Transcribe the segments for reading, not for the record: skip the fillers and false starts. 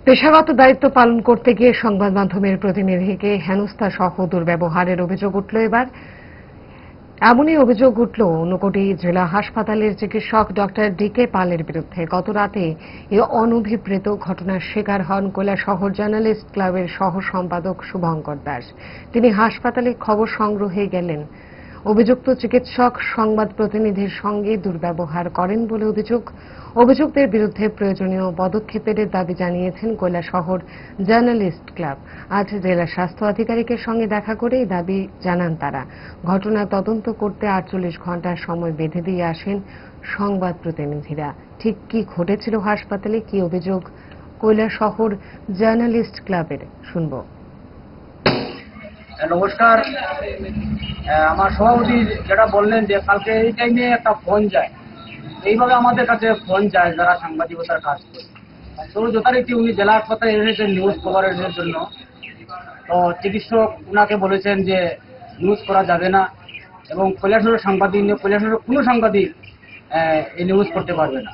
পেশাগত দায়িত্ব পালন করতে গিয়ে সংবাদ মাধ্যমের প্রতিনিধিকে হেনস্থা সহ দুর্ব্যবহারের অভিযোগ উঠল এবার। এমনই অভিযোগ উঠল ঊনকোটি জেলা হাসপাতালের চিকিৎসক ডক্টর ডি.কে. পালের বিরুদ্ধে। গত রাতে এই অনভিপ্রেত ঘটনার শিকার হন কৈলাসহর জার্নালিস্ট ক্লাবের সহ সম্পাদক শুভঙ্কর দাস। তিনি হাসপাতালে খবর সংগ্রহে গেলেন। অভিযুক্ত চিকিৎসক সংবাদ প্রতিনিধির সঙ্গে দুর্ব্যবহার করেন বলে অভিযোগ। অভিযুক্তের বিরুদ্ধে প্রয়োজনীয় পদক্ষেপের দাবি জানিয়েছেন কৈলাসহর জার্নালিস্ট ক্লাব। আজ জেলা স্বাস্থ্য আধিকারিকের সঙ্গে দেখা করে এই দাবি জানান তারা। ঘটনা তদন্ত করতে 48 ঘণ্টার সময় বেঁধে দিয়ে আসেন সংবাদ প্রতিনিধিরা। ঠিক কি ঘটেছিল হাসপাতালে, কি অভিযোগ কৈলাসহর জার্নালিস্ট ক্লাবের, শুনব। নমস্কার। আমার সভাপতি যেটা বললেন যে কালকে এই টাইমে একটা ফোন যায়, এইভাবে আমাদের কাছে ফোন যায় যারা সাংবাদিকতার কাজ করে। তো যথারীতি উনি জেলা হাসপাতালে এসেছেন নিউজ কভারেজের জন্য। তো চিকিৎসক উনাকে বলেছেন যে নিউজ করা যাবে না এবং কৈলাসহরের কোনো সাংবাদিক এই নিউজ করতে পারবে না।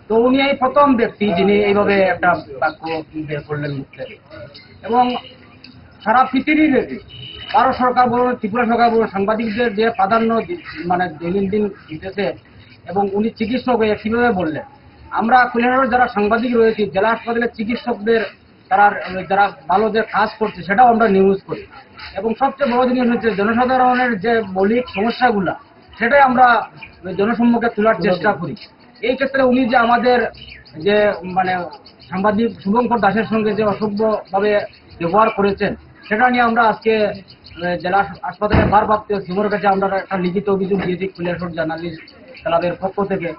তো উনি এই প্রথম ব্যক্তি যিনি এইভাবে একটা বাক্য বের করলেন মুখ থেকে। এবং সারা পৃথিবীর ভারত সরকার বলুন, ত্রিপুরা সরকার বলুন, সাংবাদিকদের যে প্রাধান্য মানে দৈনন্দিন দিতেছে, এবং উনি চিকিৎসক হয়ে কীভাবে বললেন। আমরা কৈলাসহর যারা সাংবাদিক রয়েছি, জেলা হাসপাতালের চিকিৎসকদের যারা ভালো যে কাজ করছে সেটাও আমরা নিউজ করি। এবং সবচেয়ে বড় জিনিস হচ্ছে জনসাধারণের যে মৌলিক সমস্যাগুলা সেটাই আমরা জনসম্মুখে তোলার চেষ্টা করি। এই ক্ষেত্রে উনি যে আমাদের যে মানে সাংবাদিক শুভঙ্কর দাসের সঙ্গে যে অসভ্যভাবে ব্যবহার করেছেন সেটা নিয়ে আমরা আজকে জেলা হাসপাতালের ভারপ্রাপ্ত সিমোর কাছে আমরা একটা লিখিত অভিযোগ দিয়েছি কৈলাসহর জার্নালিস্ট ক্লাবের পক্ষ থেকে।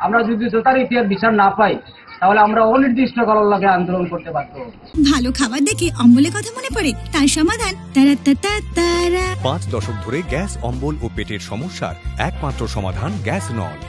আমরা যদি যথারীতি বিচার না পাই তাহলে আমরা অনির্দিষ্টকালের লাগে আন্দোলন করতে বাধ্য হব। ভালো খাবার দেখে অম্বলের কথা মনে পড়ে, তার সমাধান 5 দশক ধরে গ্যাস, অম্বল ও পেটের সমস্যার একমাত্র সমাধান গ্যাস নল।